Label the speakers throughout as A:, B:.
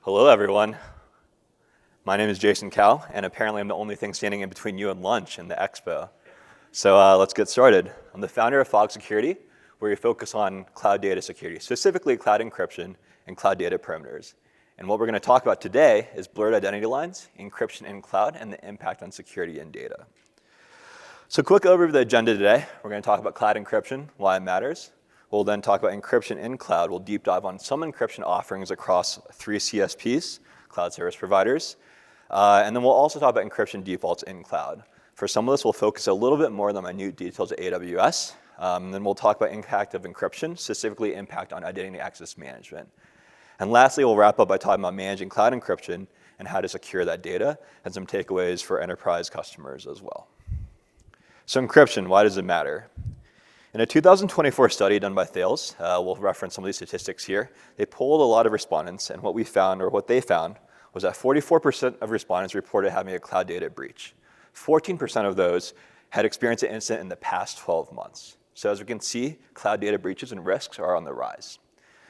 A: Hello, everyone. My name is Jason Cow, and apparently I'm the only thing standing in between you and lunch in the expo. So let's get started. I'm the founder of Fog Security, where we focus on cloud data security, specifically cloud encryption and cloud data perimeters. And what we're going to talk about today is blurred identity lines, encryption in cloud, and the impact on security and data. So quick overview of the agenda today. We're going to talk about cloud encryption, why it matters. We'll then talk about encryption in cloud. We'll deep dive on some encryption offerings across 3 CSPs, cloud service providers. And then we'll also talk about encryption defaults in cloud. For some of this, we'll focus a little bit more on the minute details of AWS. Then we'll talk about impact of encryption, specifically impact on identity access management. And lastly, we'll wrap up by talking about managing cloud encryption and how to secure that data, and some takeaways for enterprise customers as well. So encryption, why does it matter? In a 2024 study done by Thales, we'll reference some of these statistics here, they polled a lot of respondents, and what they found was that 44% of respondents reported having a cloud data breach. 14% of those had experienced an incident in the past 12 months. So as we can see, cloud data breaches and risks are on the rise.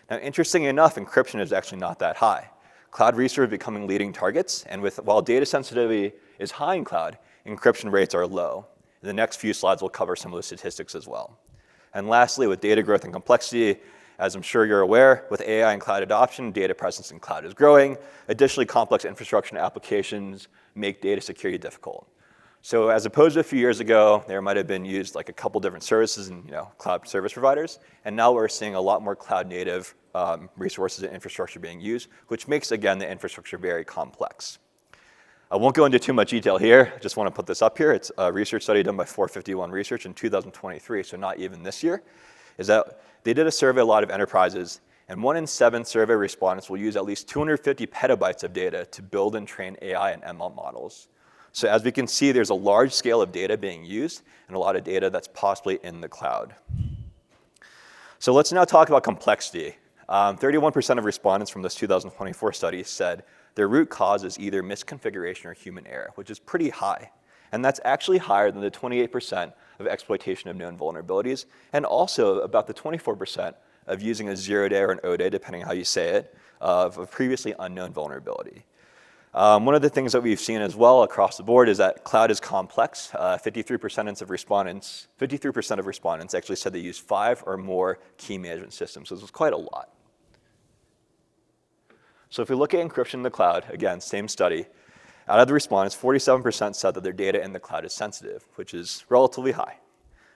A: Now, interestingly enough, encryption is actually not that high. Cloud research is becoming leading targets, and while data sensitivity is high in cloud, encryption rates are low. In the next few slides, we'll cover some of the statistics as well. And lastly, with data growth and complexity, as I'm sure you're aware, with AI and cloud adoption, data presence in cloud is growing. Additionally, complex infrastructure and applications make data security difficult. So as opposed to a few years ago, there might have been used like a couple different services and cloud service providers, and now we're seeing a lot more cloud native resources and infrastructure being used, which makes, again, the infrastructure very complex. I won't go into too much detail here. I just want to put this up here. It's a research study done by 451 Research in 2023, so not even this year, is that they did a survey of a lot of enterprises, and 1 in 7 survey respondents will use at least 250 petabytes of data to build and train AI and ML models. So as we can see, there's a large scale of data being used and a lot of data that's possibly in the cloud. So let's now talk about complexity. 31% of respondents from this 2024 study said their root cause is either misconfiguration or human error, which is pretty high. And that's actually higher than the 28% of exploitation of known vulnerabilities, and also about the 24% of using a 0-day or an O-day, depending on how you say it, of a previously unknown vulnerability. One of the things that we've seen as well across the board is that cloud is complex. 53% of respondents actually said they use 5 or more key management systems, so this is quite a lot. So if we look at encryption in the cloud, again, same study, out of the respondents, 47% said that their data in the cloud is sensitive, which is relatively high.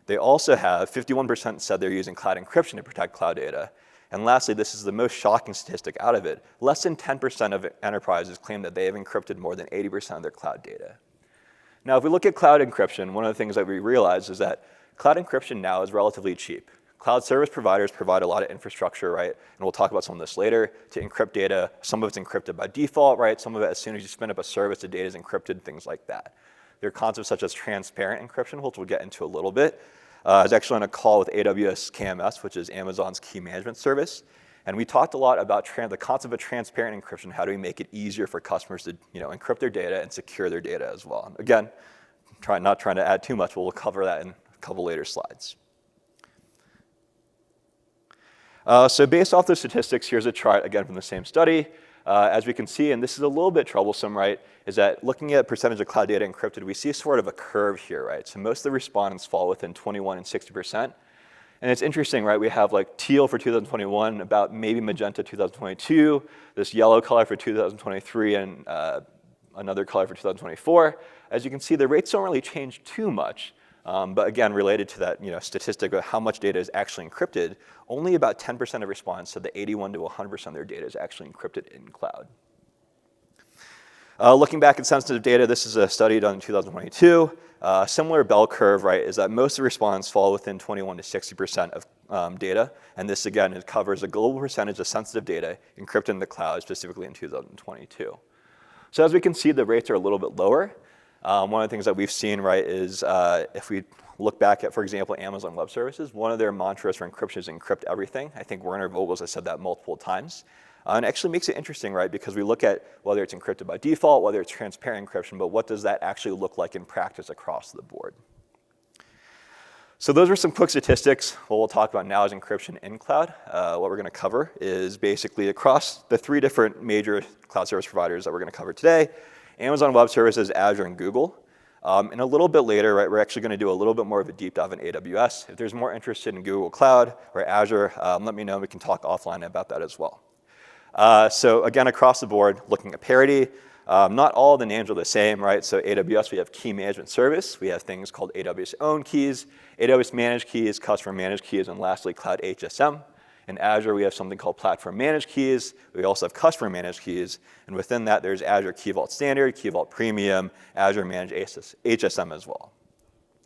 A: They also have 51% said they're using cloud encryption to protect cloud data. And lastly, this is the most shocking statistic out of it. Less than 10% of enterprises claim that they have encrypted more than 80% of their cloud data. Now, if we look at cloud encryption, one of the things that we realize is that cloud encryption now is relatively cheap. Cloud service providers provide a lot of infrastructure, right? And we'll talk about some of this later, to encrypt data. Some of it's encrypted by default, right? Some of it, as soon as you spin up a service, the data is encrypted, things like that. There are concepts such as transparent encryption, which we'll get into a little bit. I was actually on a call with AWS KMS, which is Amazon's key management service. And we talked a lot about the concept of transparent encryption. How do we make it easier for customers to encrypt their data and secure their data as well? Again, not trying to add too much, but we'll cover that in a couple later slides. So based off the statistics, here's a chart, again, from the same study. As we can see, and this is a little bit troublesome, right, is that looking at percentage of cloud data encrypted, we see sort of a curve here, right? So most of the respondents fall within 21 and 60%. And it's interesting, right? We have like teal for 2021, about maybe magenta 2022, this yellow color for 2023, and another color for 2024. As you can see, the rates don't really change too much. But again, related to that statistic of how much data is actually encrypted, only about 10% of respondents said that 81 to 100% of their data is actually encrypted in cloud. Looking back at sensitive data, this is a study done in 2022. Similar bell curve, right, is that most of the respondents fall within 21 to 60% of data. And this, again, it covers a global percentage of sensitive data encrypted in the cloud, specifically in 2022. So as we can see, the rates are a little bit lower. One of the things that we've seen, right, is if we look back at, for example, Amazon Web Services, one of their mantras for encryption is encrypt everything. I think Werner Vogels has said that multiple times. And it actually makes it interesting, right, because we look at whether it's encrypted by default, whether it's transparent encryption, but what does that actually look like in practice across the board? So those are some quick statistics. What we'll talk about now is encryption in cloud. What we're going to cover is basically across the 3 different major cloud service providers that we're going to cover today: Amazon Web Services, Azure, and Google. And a little bit later, right, we're actually going to do a little bit more of a deep dive in AWS. If there's more interest in Google Cloud or Azure, let me know. We can talk offline about that as well. So again, across the board, looking at parity. Not all the names are the same, right? So AWS, we have key management service. We have things called AWS owned keys, AWS managed keys, customer managed keys, and lastly, cloud HSM. In Azure, we have something called platform managed keys. We also have customer managed keys. And within that, there's Azure Key Vault Standard, Key Vault Premium, Azure Managed HSM as well.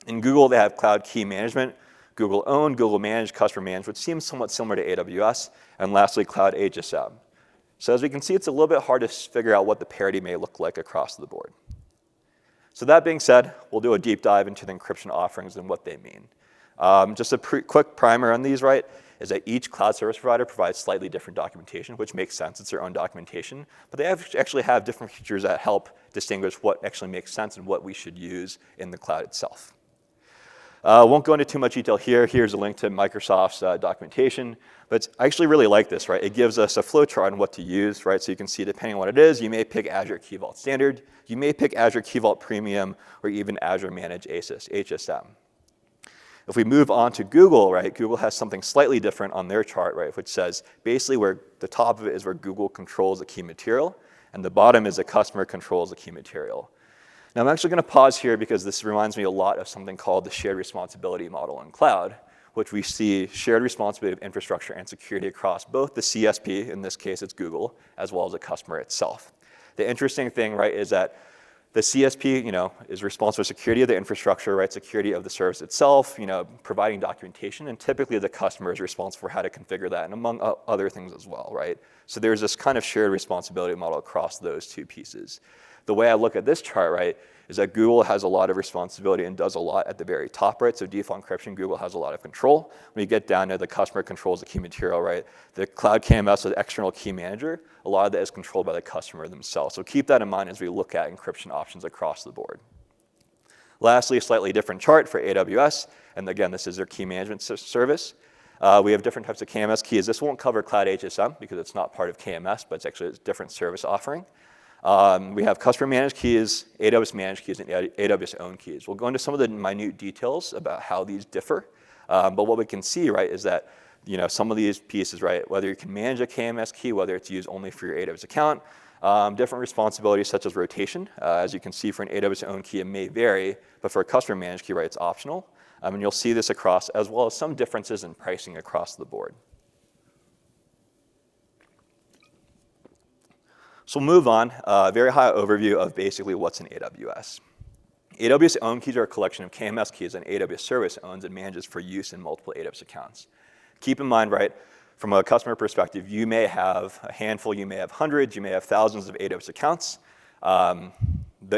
A: In Google, they have cloud key management, Google owned, Google managed, customer managed, which seems somewhat similar to AWS. And lastly, cloud HSM. So as we can see, it's a little bit hard to figure out what the parity may look like across the board. So that being said, we'll do a deep dive into the encryption offerings and what they mean. Just a quick primer on these, right, is that each cloud service provider provides slightly different documentation, which makes sense. It's their own documentation. But they actually have different features that help distinguish what actually makes sense and what we should use in the cloud itself. Won't go into too much detail here. Here's a link to Microsoft's documentation. But I actually really like this, right? It gives us a flowchart on what to use, right? So you can see, depending on what it is, you may pick Azure Key Vault Standard, you may pick Azure Key Vault Premium, or even Azure Managed HSM. If we move on to Google, right, Google has something slightly different on their chart, right, which says basically where the top of it is where Google controls the key material, and the bottom is the customer controls the key material. Now, I'm actually going to pause here because this reminds me a lot of something called the shared responsibility model in cloud, which we see shared responsibility of infrastructure and security across both the CSP, in this case it's Google, as well as the customer itself. The interesting thing, right, is that the CSP, is responsible for security of the infrastructure, right, security of the service itself, providing documentation, and typically the customer is responsible for how to configure that, and among other things as well, right? So there's this kind of shared responsibility model across those 2 pieces. The way I look at this chart, right, is that Google has a lot of responsibility and does a lot at the very top, right? So default encryption, Google has a lot of control. When you get down to the customer controls the key material, right? The cloud KMS with external key manager, a lot of that is controlled by the customer themselves. So keep that in mind as we look at encryption options across the board. Lastly, a slightly different chart for AWS. And again, this is their key management service. We have different types of KMS keys. This won't cover cloud HSM because it's not part of KMS, but it's actually a different service offering. We have customer managed keys, AWS managed keys, and AWS owned keys. We'll go into some of the minute details about how these differ. But what we can see, right, is that some of these pieces, right, whether you can manage a KMS key, whether it's used only for your AWS account, different responsibilities such as rotation. As you can see, for an AWS owned key, it may vary, but for a customer managed key, right, it's optional. And you'll see this across, as well as some differences in pricing across the board. So we'll move on, very high overview of basically what's in AWS. AWS owned keys are a collection of KMS keys that AWS service owns and manages for use in multiple AWS accounts. Keep in mind, right, from a customer perspective, you may have a handful, you may have hundreds, you may have thousands of AWS accounts. The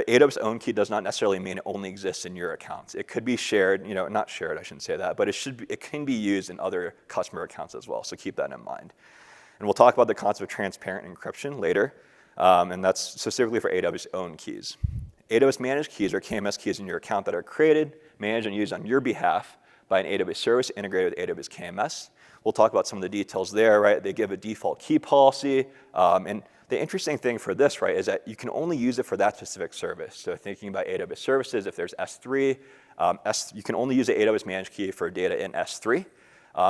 A: AWS owned key does not necessarily mean it only exists in your accounts. It could be shared, not shared, I shouldn't say that, but it can be used in other customer accounts as well, so keep that in mind. And we'll talk about the concept of transparent encryption later. And that's specifically for AWS owned keys. AWS managed keys are KMS keys in your account that are created, managed, and used on your behalf by an AWS service integrated with AWS KMS. We'll talk about some of the details there, right? They give a default key policy. And the interesting thing for this, right, is that you can only use it for that specific service. So thinking about AWS services, if there's S3, you can only use the AWS managed key for data in S3.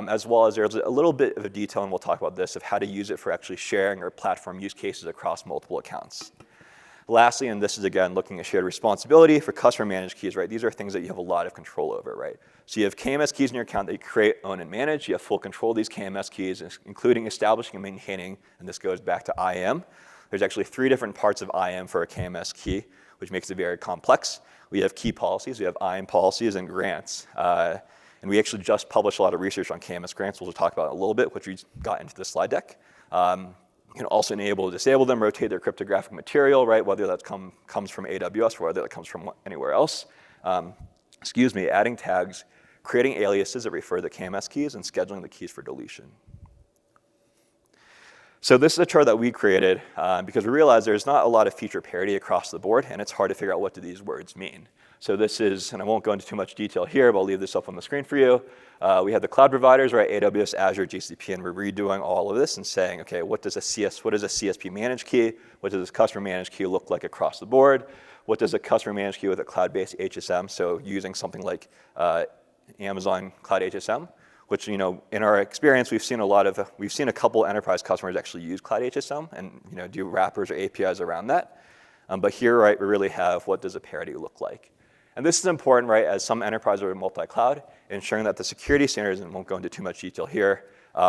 A: As well as there's a little bit of a detail, and we'll talk about this, of how to use it for actually sharing or platform use cases across multiple accounts. Lastly, and this is again looking at shared responsibility for customer managed keys, right? These are things that you have a lot of control over, right? So you have KMS keys in your account that you create, own, and manage. You have full control of these KMS keys, including establishing and maintaining, and this goes back to IAM. There's actually 3 different parts of IAM for a KMS key, which makes it very complex. We have key policies, we have IAM policies, and grants. And we actually just published a lot of research on KMS grants, we'll talk about it a little bit, which we got into the slide deck. You can also enable, disable them, rotate their cryptographic material, right? Whether that comes from AWS or whether that comes from anywhere else. Adding tags, creating aliases that refer to KMS keys, and scheduling the keys for deletion. So this is a chart that we created because we realized there's not a lot of feature parity across the board, and it's hard to figure out what do these words mean. So this is, and I won't go into too much detail here, but I'll leave this up on the screen for you. We have the cloud providers, right, AWS, Azure, GCP, and we're redoing all of this and saying, okay, what is a CSP managed key? What does this customer managed key look like across the board? What does a customer managed key with a cloud-based HSM, so using something like Amazon Cloud HSM, which, in our experience, we've seen a couple enterprise customers actually use Cloud HSM and, do wrappers or APIs around that. But here, right, we really have what does a parity look like. And this is important, right, as some enterprises are multi-cloud, ensuring that the security standards, and won't go into too much detail here,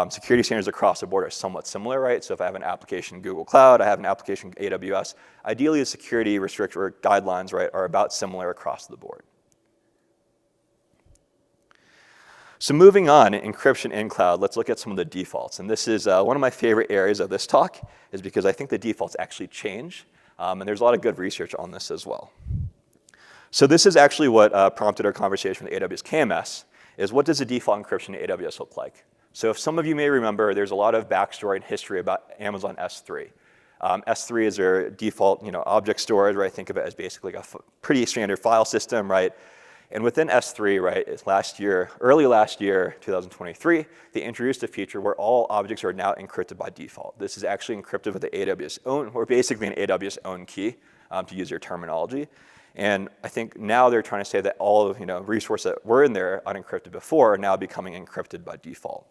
A: security standards across the board are somewhat similar, right? So if I have an application Google Cloud, I have an application AWS, ideally the security restriction or guidelines, right, are about similar across the board. So moving on, encryption in cloud, let's look at some of the defaults. And this is one of my favorite areas of this talk, is because I think the defaults actually change. And there's a lot of good research on this as well. So this is actually what prompted our conversation with AWS KMS, is what does the default encryption in AWS look like? So if some of you may remember, there's a lot of backstory and history about Amazon S3. S3 is their default object storage, right? Think of it as basically a pretty standard file system, right? And within S3, right, early last year, 2023, they introduced a feature where all objects are now encrypted by default. This is actually encrypted with the AWS own, or basically an AWS own key, to use your terminology. And I think now they're trying to say that all of resources that were in there unencrypted before are now becoming encrypted by default.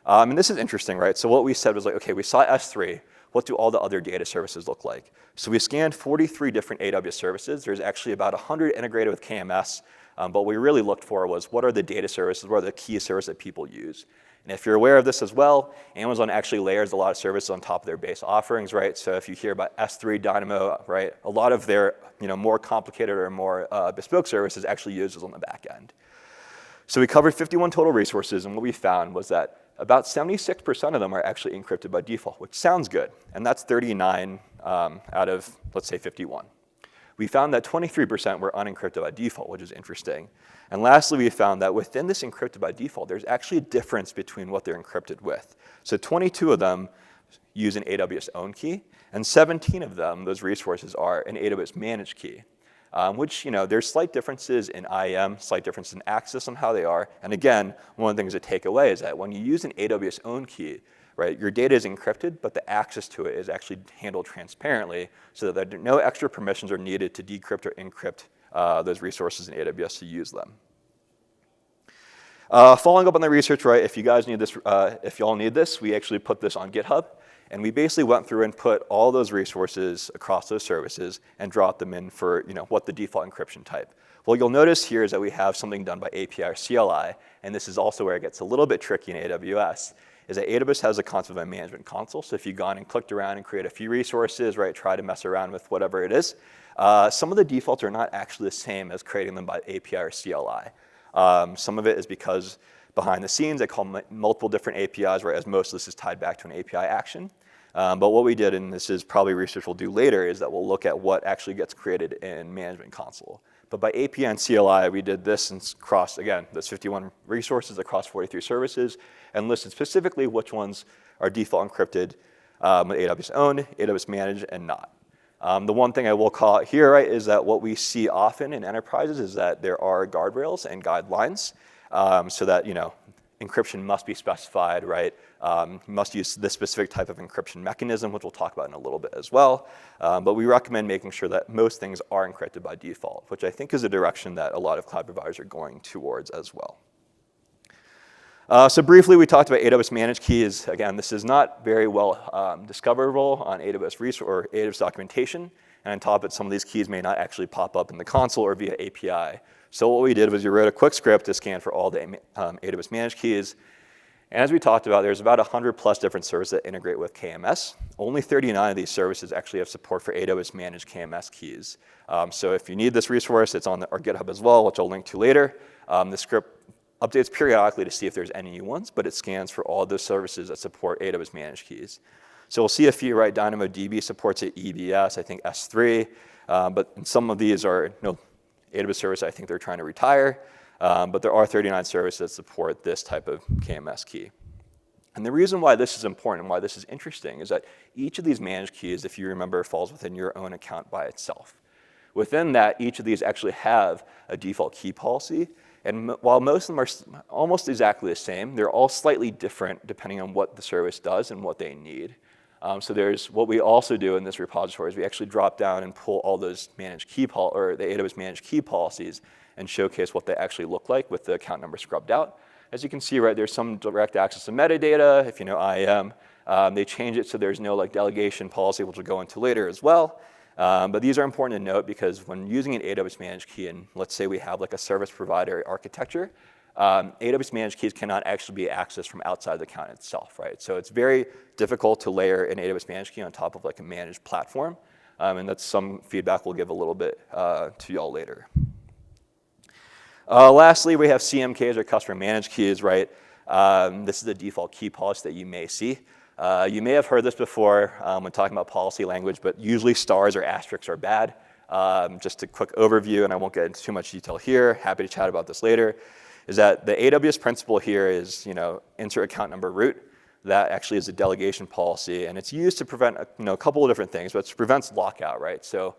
A: And this is interesting, right? So what we said was like, okay, we saw S3. What do all the other data services look like? So we scanned 43 different AWS services. There's actually about 100 integrated with KMS. But what we really looked for was what are the data services, what are the key services that people use? And if you're aware of this as well, Amazon actually layers a lot of services on top of their base offerings, right? So if you hear about S3, Dynamo, right, a lot of their more complicated or more bespoke services actually use this on the back end. So we covered 51 total resources, and what we found was that about 76% of them are actually encrypted by default, which sounds good. And that's 39 out of, let's say, 51. We found that 23% were unencrypted by default, which is interesting. And lastly, we found that within this encrypted by default, there's actually a difference between what they're encrypted with. So 22 of them use an AWS own key, and 17 of them, those resources, are an AWS managed key, which, there's slight differences in IAM, slight differences in access on how they are. And again, one of the things to take away is that when you use an AWS own key, right, your data is encrypted, but the access to it is actually handled transparently so that no extra permissions are needed to decrypt or encrypt those resources in AWS to use them. Following up on the research, right, if you guys need this, if you all need this, we actually put this on GitHub. And we basically went through and put all those resources across those services and dropped them in for what the default encryption type. What you'll notice here is that we have something done by API or CLI, and this is also where it gets a little bit tricky in AWS, is that AWS has a concept of a management console. So if you've gone and clicked around and create a few resources, right, try to mess around with whatever it is, some of the defaults are not actually the same as creating them by API or CLI. Some of it is because behind the scenes, they call multiple different APIs, right, as most of this is tied back to an API action. But what we did, and this is probably research we'll do later, is that we'll look at what actually gets created in Management Console. But by API and CLI, we did this and crossed, again, those 51 resources across 43 services, and listed specifically which ones are default encrypted with AWS owned, AWS managed, and not. The one thing I will call out here, right, is that what we see often in enterprises is that there are guardrails and guidelines so that, encryption must be specified, right? Must use this specific type of encryption mechanism, which we'll talk about in a little bit as well. But we recommend making sure that most things are encrypted by default, which I think is a direction that a lot of cloud providers are going towards as well. So briefly, we talked about AWS managed keys. Again, this is not very well discoverable on AWS resource or AWS documentation. And on top of it, some of these keys may not actually pop up in the console or via API. So what we did was we wrote a quick script to scan for all the AWS managed keys. And as we talked about, there's about 100 plus different services that integrate with KMS. Only 39 of these services actually have support for AWS managed KMS keys. So if you need this resource, it's on our GitHub as well, which I'll link to later. The script updates periodically to see if there's any new ones, but it scans for all those services that support AWS managed keys. So we'll see a few, right? DynamoDB supports it, EBS, I think S3, but some of these are AWS service I think they're trying to retire, but there are 39 services that support this type of KMS key. And the reason why this is important and why this is interesting is that each of these managed keys, if you remember, falls within your own account by itself. Within that, each of these actually have a default key policy. And while most of them are almost exactly the same, they're all slightly different depending on what the service does and what they need. So there's what we also do in this repository is we actually drop down and pull all those managed key or the AWS managed key policies and showcase what they actually look like with the account number scrubbed out. As you can see, right, there's some direct access to metadata. If you know IAM, they change it so there's no like delegation policy, which we'll go into later as well. But these are important to note because when using an AWS managed key, and let's say we have like a service provider architecture, AWS managed keys cannot actually be accessed from outside the account itself, right? So it's very difficult to layer an AWS managed key on top of like a managed platform. And that's some feedback we'll give a little bit to y'all later. Lastly, we have CMKs or customer managed keys, right? This is the default key policy that you may see. You may have heard this before when talking about policy language, but usually stars or asterisks are bad. Just a quick overview, and I won't get into too much detail here. Happy to chat about this later. Is that the AWS principle here is, insert account number root. That actually is a delegation policy, and it's used to prevent a couple of different things, but it prevents lockout, right? So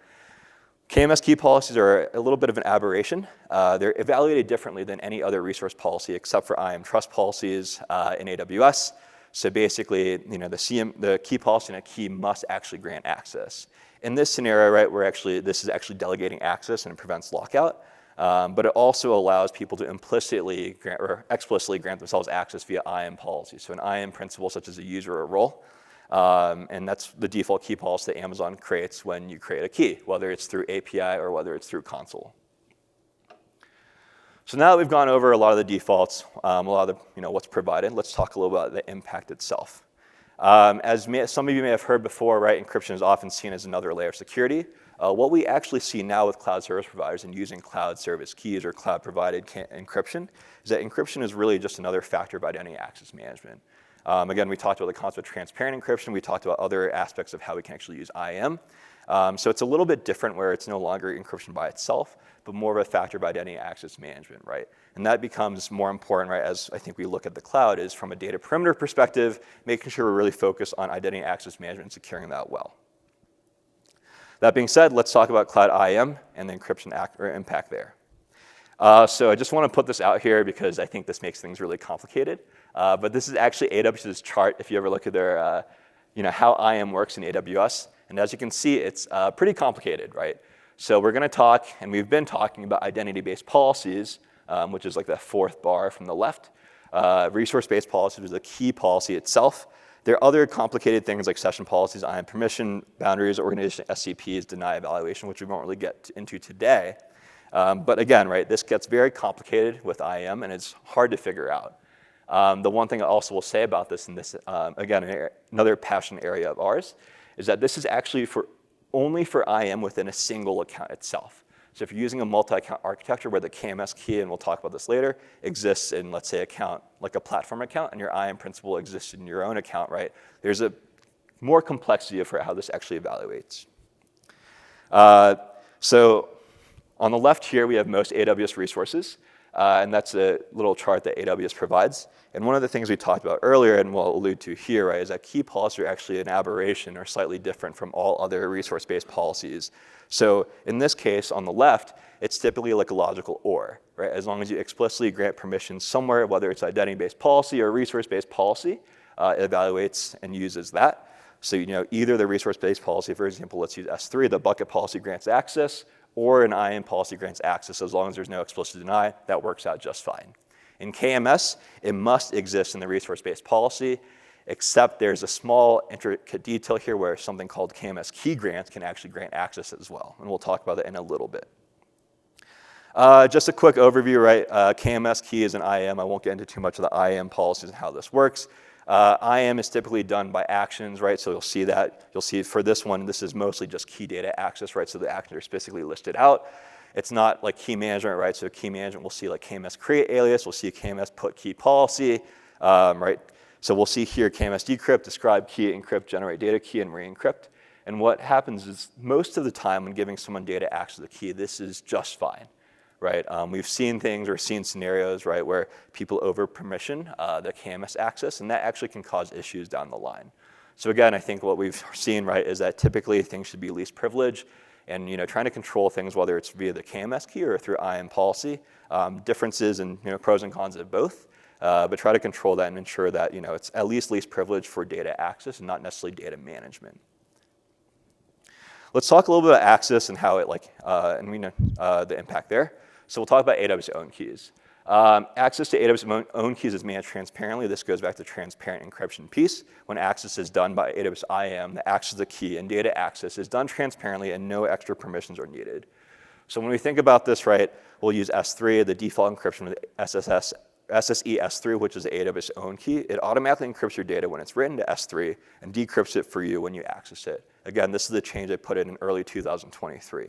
A: KMS key policies are a little bit of an aberration. They're evaluated differently than any other resource policy except for IAM trust policies in AWS. So basically, the key policy and a key must actually grant access. In this scenario, right, this is actually delegating access and it prevents lockout. But it also allows people to implicitly or explicitly grant themselves access via IAM policy. So an IAM principle such as a user or role. And that's the default key policy that Amazon creates when you create a key, whether it's through API or whether it's through console. So now that we've gone over a lot of the defaults, a lot of what's provided, let's talk a little about the impact itself. As some of you may have heard before, right, encryption is often seen as another layer of security. What we actually see now with cloud service providers and using cloud service keys or cloud-provided encryption is that encryption is really just another factor of identity access management. Again, we talked about the concept of transparent encryption. We talked about other aspects of how we can actually use IAM. So it's a little bit different where it's no longer encryption by itself, but more of a factor of identity access management, right? And that becomes more important, right, as I think we look at the cloud is from a data perimeter perspective, making sure we're really focused on identity access management and securing that well. That being said, let's talk about cloud IAM and the encryption impact there. So I just want to put this out here because I think this makes things really complicated. But this is actually AWS's chart if you ever look at their, how IAM works in AWS. And as you can see, it's pretty complicated, right? So we're going to talk, and we've been talking about identity-based policies, which is like that fourth bar from the left. Resource-based policies is the key policy itself. There are other complicated things like session policies, IAM permission, boundaries, organization, SCPs, deny evaluation, which we won't really get into today. But again, right, this gets very complicated with IAM, and it's hard to figure out. The one thing I also will say about this, and this, again, another passion area of ours, is that this is actually only for IAM within a single account itself. So if you're using a multi-account architecture where the KMS key, and we'll talk about this later, exists in, let's say, account, like a platform account, and your IAM principal exists in your own account, right? There's a more complexity for how this actually evaluates. So on the left here, we have most AWS resources. And that's a little chart that AWS provides. And one of the things we talked about earlier, and we'll allude to here, right, is that key policies are actually an aberration or slightly different from all other resource-based policies. So in this case, on the left, it's typically like a logical OR, right? As long as you explicitly grant permission somewhere, whether it's identity-based policy or resource-based policy, it evaluates and uses that. So either the resource-based policy, for example, let's use S3, the bucket policy grants access, or an IAM policy grants access. As long as there's no explicit deny, that works out just fine. In KMS, it must exist in the resource-based policy, except there's a small intricate detail here where something called KMS key grants can actually grant access as well. And we'll talk about that in a little bit. Just a quick overview, right? KMS key is an IAM. I won't get into too much of the IAM policies and how this works. IAM is typically done by actions, right? So you'll see that. You'll see for this one, this is mostly just key data access, right? So the actions are specifically listed out. It's not like key management, right? So key management, we'll see like KMS create alias. We'll see KMS put key policy, right? So we'll see here KMS decrypt, describe key, encrypt, generate data key, and re-encrypt. And what happens is most of the time when giving someone data access to the key, this is just fine. right? We've seen things or seen scenarios, right, where people over-permission the KMS access, and that actually can cause issues down the line. So again, I think what we've seen, right, is that typically things should be least privilege, and trying to control things, whether it's via the KMS key or through IAM policy, differences and pros and cons of both, but try to control that and ensure that it's at least privilege for data access and not necessarily data management. Let's talk a little bit about access and how it the impact there. So we'll talk about AWS own keys. Access to AWS own keys is managed transparently. This goes back to transparent encryption piece. When access is done by AWS IAM, the access to the key and data access is done transparently and no extra permissions are needed. So when we think about this, right, we'll use S3, the default encryption with SSE S3, which is the AWS own key. It automatically encrypts your data when it's written to S3 and decrypts it for you when you access it. Again, this is the change I put in early 2023.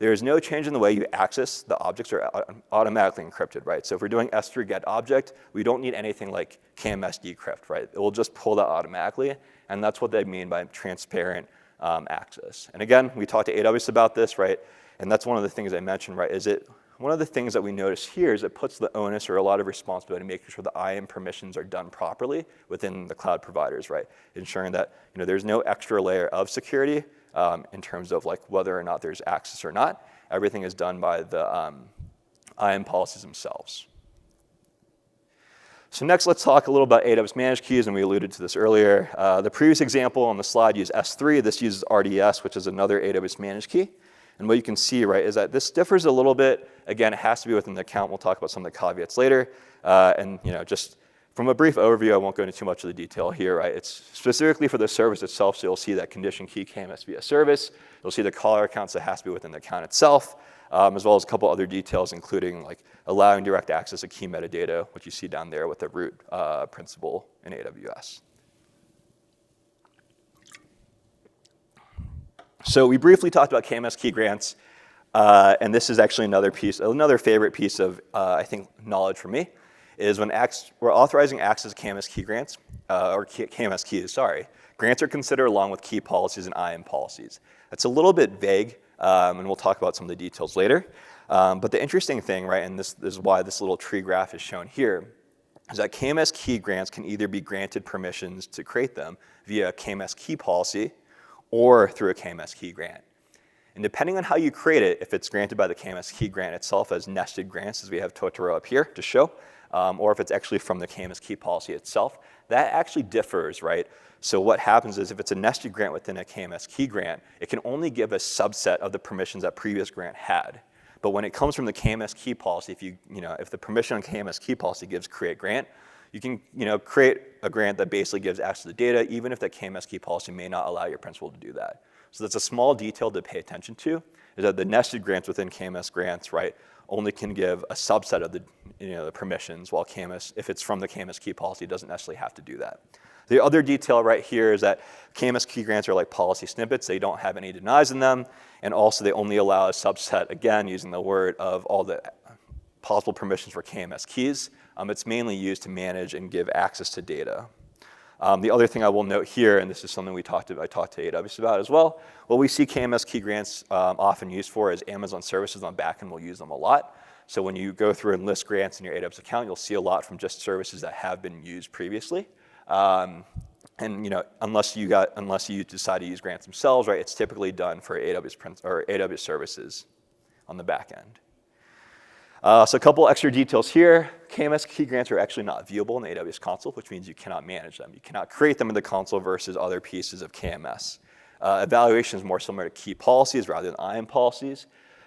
A: There is no change in the way you access. The objects are automatically encrypted, right? So if we're doing S3 get object, we don't need anything like KMS decrypt, right? It will just pull that automatically, and that's what they mean by transparent access. And again, we talked to AWS about this, right? And that's one of the things I mentioned, right? One of the things that we notice here is it puts the onus or a lot of responsibility in making sure the IAM permissions are done properly within the cloud providers, right? Ensuring that there's no extra layer of security in terms of whether or not there's access or not. Everything is done by the IAM policies themselves. So next, let's talk a little about AWS managed keys, and we alluded to this earlier. The previous example on the slide used S3. This uses RDS, which is another AWS managed key. And what you can see, right, is that this differs a little bit. Again, it has to be within the account. We'll talk about some of the caveats later. And just from a brief overview, I won't go into too much of the detail here, right? It's specifically for the service itself, so you'll see that condition key KMS via service. You'll see the caller accounts that has to be within the account itself, as well as a couple other details, including allowing direct access to key metadata, which you see down there with the root principle in AWS. So we briefly talked about KMS key grants, and this is actually another favorite piece of, I think, knowledge for me, is when we're authorizing access to KMS key grants, or KMS keys, sorry, grants are considered along with key policies and IAM policies. That's a little bit vague, and we'll talk about some of the details later. But the interesting thing, right, and this is why this little tree graph is shown here, is that KMS key grants can either be granted permissions to create them via a KMS key policy, or through a KMS key grant. And depending on how you create it, if it's granted by the KMS key grant itself as nested grants, as we have Totoro up here to show, or if it's actually from the KMS key policy itself, that actually differs, right? So what happens is if it's a nested grant within a KMS key grant, it can only give a subset of the permissions that previous grant had. But when it comes from the KMS key policy, if the permission on KMS key policy gives create grant, you can create a grant that basically gives access to the data, even if the KMS key policy may not allow your principal to do that. So that's a small detail to pay attention to, is that the nested grants within KMS grants, right, only can give a subset of the permissions, while KMS, if it's from the KMS key policy, doesn't necessarily have to do that. The other detail right here is that KMS key grants are like policy snippets. They don't have any denies in them, and also they only allow a subset, again, using the word, of all the possible permissions for KMS keys. It's mainly used to manage and give access to data. The other thing I will note here, and this is something I talked to AWS about as well, what we see KMS key grants often used for is Amazon services on backend will use them a lot. So when you go through and list grants in your AWS account, you'll see a lot from just services that have been used previously. And unless you decide to use grants themselves, right, it's typically done for AWS services on the back end. So a couple extra details here. KMS key grants are actually not viewable in the AWS console, which means you cannot manage them. You cannot create them in the console versus other pieces of KMS. Evaluation is more similar to key policies rather than IAM policies.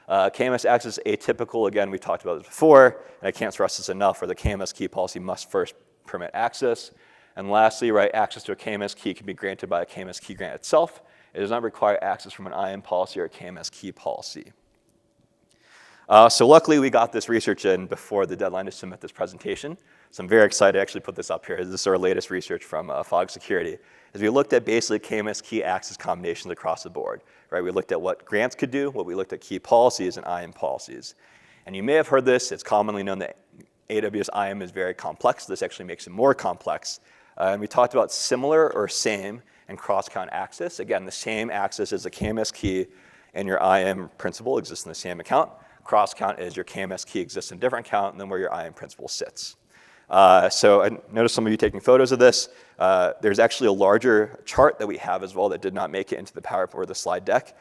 A: KMS access is atypical. Again, we talked about this before, and I can't stress this enough, where the KMS key policy must first permit access. And lastly, right, access to a KMS key can be granted by a KMS key grant itself. It does not require access from an IAM policy or a KMS key policy. So luckily, we got this research in before the deadline to submit this presentation. So I'm very excited to actually put this up here. This is our latest research from Fog Security. As we looked at basically KMS key access combinations across the board, right? We looked at what grants could do, what we looked at key policies and IAM policies. And you may have heard this. It's commonly known that AWS IAM is very complex. This actually makes it more complex. And we talked about similar or same and cross-account access. Again, the same access as a KMS key and your IAM principal exists in the same account. Cross account is your KMS key exists in a different account than where your IAM principal sits. So I noticed some of you taking photos of this. There's actually a larger chart that we have as well that did not make it into the PowerPoint or the slide deck.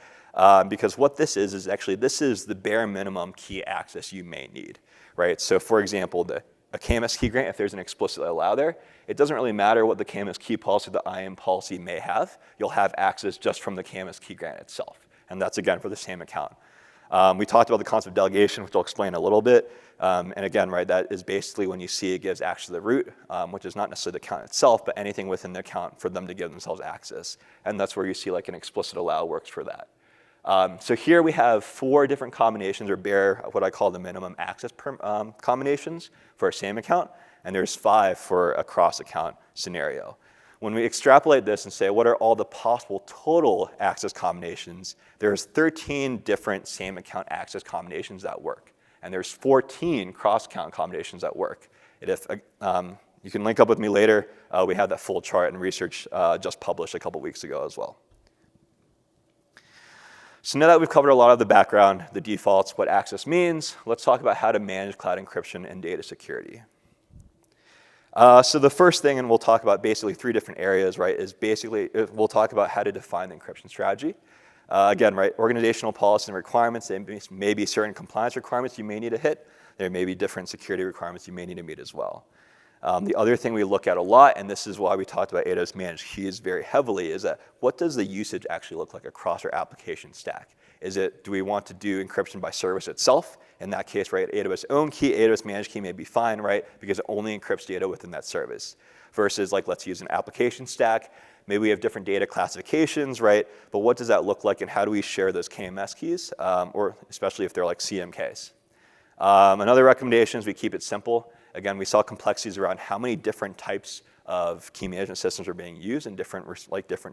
A: Because what this is actually, this is the bare minimum key access you may need, right? So for example, a KMS key grant, if there's an explicit allow there, it doesn't really matter what the KMS key policy, the IAM policy may have. You'll have access just from the KMS key grant itself. And that's, again, for the same account. We talked about the concept of delegation, which I'll explain a little bit. And again, right, that is basically when you see it gives access to the root, which is not necessarily the account itself, but anything within the account for them to give themselves access. And that's where you see like an explicit allow works for that. So here we have 4 different combinations, or bare, what I call the minimum access combinations for a same account, and there's 5 for a cross-account scenario. When we extrapolate this and say, what are all the possible total access combinations, there's 13 different same account access combinations that work, and there's 14 cross-account combinations that work. And if you can link up with me later, we have that full chart and research just published a couple weeks ago as well. So now that we've covered a lot of the background, the defaults, what access means, let's talk about how to manage cloud encryption and data security. So the first thing, and we'll talk about basically 3 different areas, right, is basically we'll talk about how to define the encryption strategy. Again, right, organizational policy and requirements, there may be certain compliance requirements you may need to hit. There may be different security requirements you may need to meet as well. The other thing we look at a lot, and this is why we talked about AWS managed keys very heavily, is that what does the usage actually look like across our application stack? Do we want to do encryption by service itself? In that case, right, AWS own key, AWS managed key may be fine, right, because it only encrypts data within that service. Versus like, let's use an application stack. Maybe we have different data classifications, right? But what does that look like, and how do we share those KMS keys, or especially if they're like CMKs? Another recommendation is we keep it simple. Again, we saw complexities around how many different types of key management systems are being used and different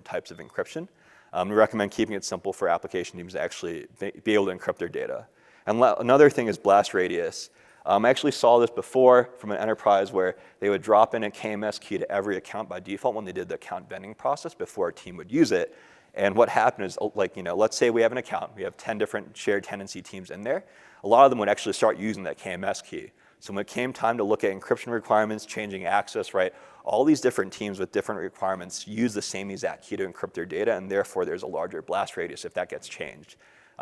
A: types of encryption. We recommend keeping it simple for application teams to actually be able to encrypt their data. And another thing is blast radius. I actually saw this before from an enterprise where they would drop in a KMS key to every account by default when they did the account vending process before a team would use it. And what happened is, like, let's say we have an account. We have 10 different shared tenancy teams in there. A lot of them would actually start using that KMS key. So when it came time to look at encryption requirements, changing access, right, all these different teams with different requirements use the same exact key to encrypt their data, and therefore there's a larger blast radius if that gets changed.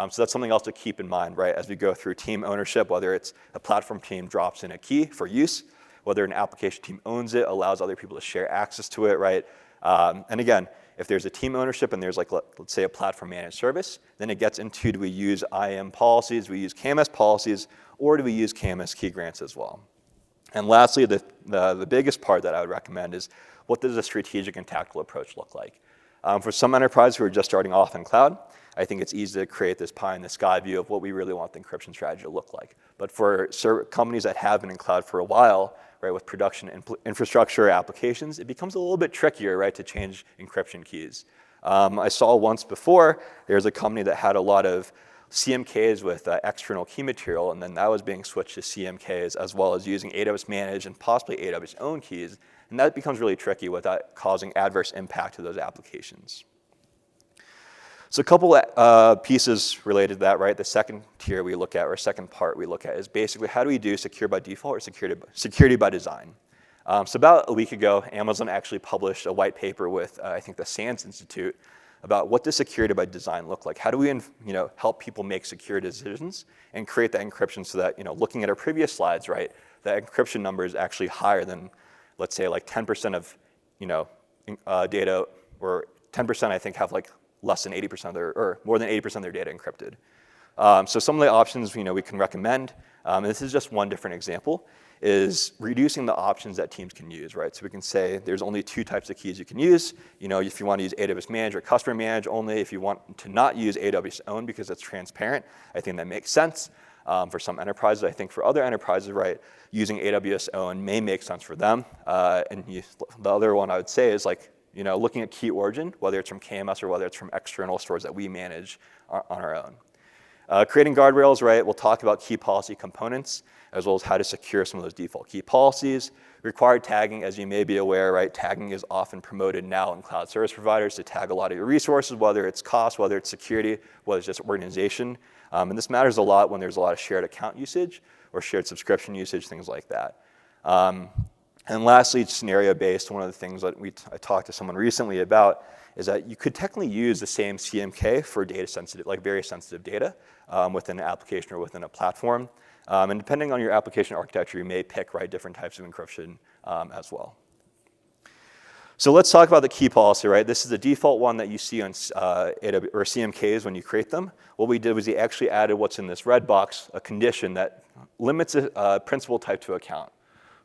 A: So that's something else to keep in mind, right, as we go through team ownership, whether it's a platform team drops in a key for use, whether an application team owns it, allows other people to share access to it, right? And again, if there's a team ownership and there's like, let's say a platform managed service, then it gets into, do we use IAM policies, do we use KMS policies, or do we use KMS key grants as well? And lastly, the biggest part that I would recommend is, what does a strategic and tactical approach look like? For some enterprises who are just starting off in cloud, I think it's easy to create this pie in the sky view of what we really want the encryption strategy to look like. But for companies that have been in cloud for a while, right, with production infrastructure applications, it becomes a little bit trickier, right, to change encryption keys. I saw once before, there's a company that had a lot of CMKs with external key material, and then that was being switched to CMKs, as well as using AWS managed and possibly AWS own keys. And that becomes really tricky without causing adverse impact to those applications. So a couple pieces related to that, right? The second tier we look at, or second part we look at, is basically how do we do secure by default or security by design? So about a week ago, Amazon actually published a white paper with, I think, the SANS Institute about what does security by design look like? How do we help people make secure decisions and create that encryption so that, looking at our previous slides, right, that encryption number is actually higher than, let's say, like 10% of data, or 10% I think have like less than 80% of their, or more than 80% of their data encrypted. So some of the options we can recommend, and this is just one different example, is reducing the options that teams can use, right? So we can say there's only 2 types of keys you can use. If you want to use AWS Manage or Customer Manage only, if you want to not use AWS Own because it's transparent, I think that makes sense. For some enterprises, I think for other enterprises, right, using AWS Own may make sense for them. The other one I would say is like, looking at key origin, whether it's from KMS or whether it's from external stores that we manage on our own. Creating guardrails, right, we'll talk about key policy components. as well as how to secure some of those default key policies. Required tagging, as you may be aware, right, tagging is often promoted now in cloud service providers to tag a lot of your resources, whether it's cost, whether it's security, whether it's just organization. And this matters a lot when there's a lot of shared account usage or shared subscription usage, things like that. And lastly, scenario-based. One of the things that I talked to someone recently about is that you could technically use the same CMK for data sensitive, like very sensitive data within an application or within a platform. And depending on your application architecture, you may pick different types of encryption as well. So let's talk about the key policy, right? This is the default one that you see on or CMKs when you create them. What we did was we actually added what's in this red box, a condition that limits a principal type to account.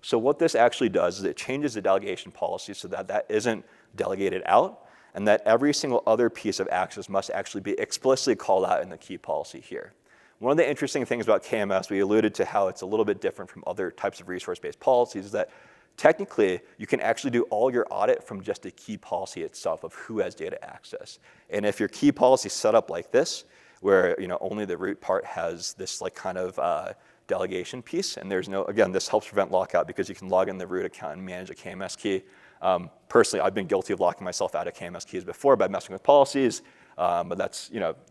A: So what this actually does is it changes the delegation policy so that that isn't delegated out, and that every single other piece of access must actually be explicitly called out in the key policy here. One of the interesting things about KMS, we alluded to how it's a little bit different from other types of resource-based policies, is that technically you can actually do all your audit from just a key policy itself of who has data access. And if your key policy is set up like this, where only the root part has this kind of delegation piece, and there's no, again, this helps prevent lockout because you can log in the root account and manage a KMS key. Personally, I've been guilty of locking myself out of KMS keys before by messing with policies, but that's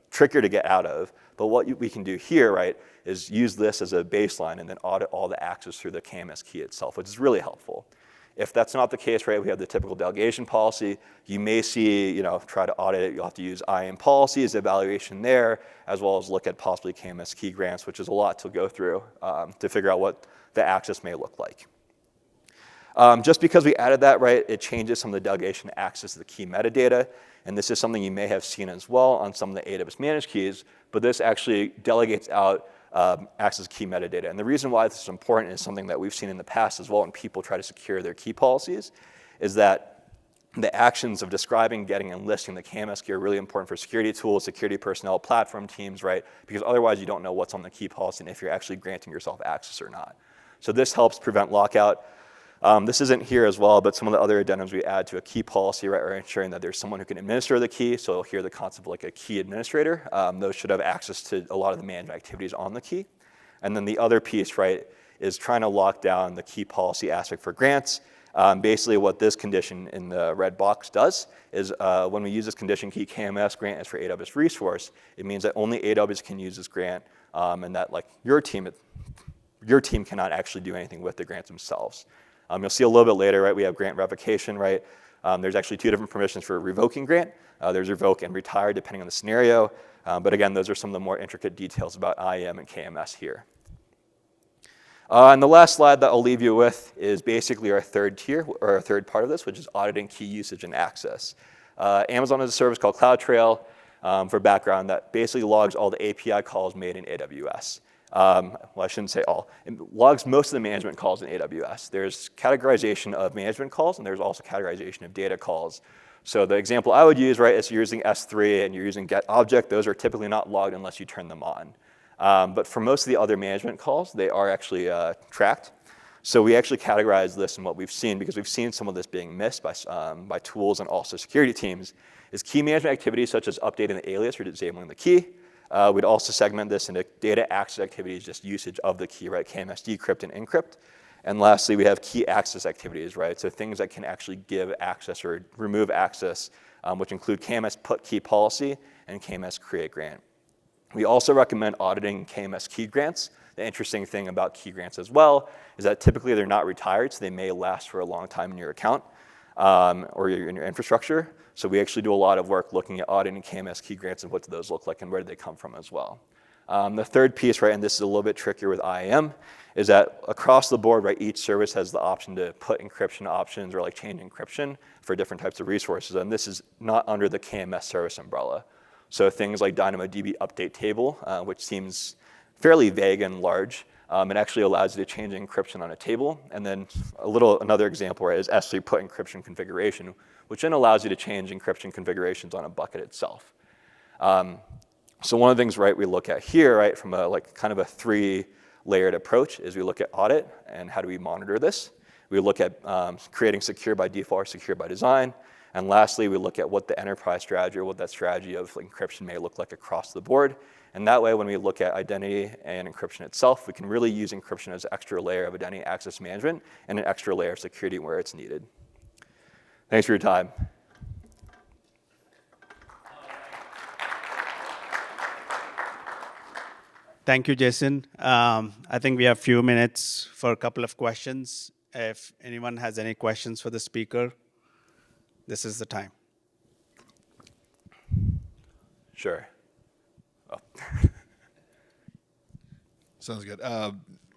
A: trickier to get out of. But what we can do here, right, is use this as a baseline and then audit all the access through the KMS key itself, which is really helpful. If that's not the case, right, we have the typical delegation policy. You may see, try to audit it. You'll have to use IAM policies, evaluation there, as well as look at possibly KMS key grants, which is a lot to go through to figure out what the access may look like. Just because we added that, right, it changes some of the delegation access to the key metadata. And this is something you may have seen as well on some of the AWS managed keys, but this actually delegates out access to key metadata. And the reason why this is important is something that we've seen in the past as well when people try to secure their key policies, is that the actions of describing, getting, and listing the KMS key are really important for security tools, security personnel, platform teams, right? Because otherwise you don't know what's on the key policy and if you're actually granting yourself access or not. So this helps prevent lockout. This isn't here as well, but some of the other addendums we add to a key policy, right, are ensuring that there's someone who can administer the key. So here the concept of like a key administrator. Those should have access to a lot of the management activities on the key. And then the other piece, right, is trying to lock down the key policy aspect for grants. Basically what this condition in the red box does is when we use this condition key KMS grant is for AWS resource, it means that only AWS can use this grant and that like your team cannot actually do anything with the grants themselves. You'll see a little bit later, right, we have grant revocation, right? There's actually two different permissions for revoking grant. There's revoke and retire depending on the scenario. But again, those are some of the more intricate details about IAM and KMS here. And the last slide that I'll leave you with is basically our third tier, or our third part of this, which is auditing key usage and access. Amazon has a service called CloudTrail, for background, that basically logs all the API calls made in AWS. Well, I shouldn't say all. It logs most of the management calls in AWS. There's categorization of management calls, and there's also categorization of data calls. So the example I would use, right, is you're using S3 and you're using getObject. Those are typically not logged unless you turn them on. But for most of the other management calls, they are actually tracked. So we actually categorize this, and what we've seen, because we've seen some of this being missed by tools and also security teams, is key management activities such as updating the alias or disabling the key. We'd also segment this into data access activities, just usage of the key, right? KMS decrypt and encrypt. And lastly, we have key access activities, right? So things that can actually give access or remove access, which include KMS put key policy and KMS create grant. We also recommend auditing KMS key grants. The interesting thing about key grants as well is that typically they're not retired, so they may last for a long time in your account or in your infrastructure. So we actually do a lot of work looking at auditing KMS key grants and what do those look like and where do they come from as well. The third piece, right, and this is a little bit trickier with IAM, is that across the board, right, each service has the option to put encryption options or like change encryption for different types of resources, and this is not under the KMS service umbrella. So things like DynamoDB update table, which seems fairly vague and large, it actually allows you to change encryption on a table. And then another example, right, is S3 put encryption configuration, which then allows you to change encryption configurations on a bucket itself. So one of the things, right, we look at here, right, from a kind of a three-layered approach is we look at audit and how do we monitor this. We look at creating secure by default or secure by design, And lastly, we look at what the enterprise strategy or what that strategy of encryption may look like across the board. And that way, when we look at identity and encryption itself, we can really use encryption as an extra layer of identity access management and an extra layer of security where it's needed. Thanks for your time.
B: Thank you, Jason. I think we have a few minutes for a couple of questions. If anyone has any questions for the speaker, this is the time.
A: Sure. Oh.
C: Sounds good.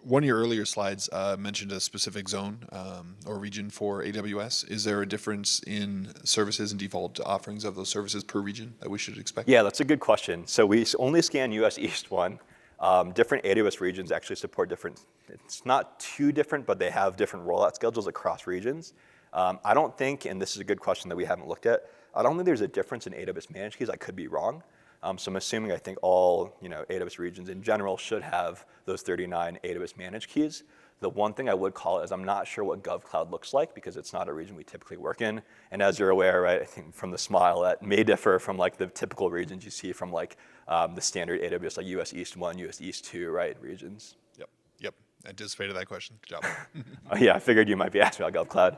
C: One of your earlier slides mentioned a specific zone or region for AWS. Is there a difference in services and default offerings of those services per region that we should expect?
A: Yeah, that's a good question. So we only scan US East 1. Different AWS regions actually support different, it's not too different, but they have different rollout schedules across regions. I don't think, and this is a good question that we haven't looked at, I don't think there's a difference in AWS managed keys. I could be wrong. So I'm assuming I think all AWS regions in general should have those 39 AWS managed keys. The one thing I would call it is I'm not sure what GovCloud looks like because it's not a region we typically work in. And as you're aware, right, I think from the smile, that may differ from like the typical regions you see from like the standard AWS, like US East 1, US East 2, right, regions.
C: Yep. Anticipated that question. Good job.
A: Oh, yeah, I figured you might be asking about GovCloud.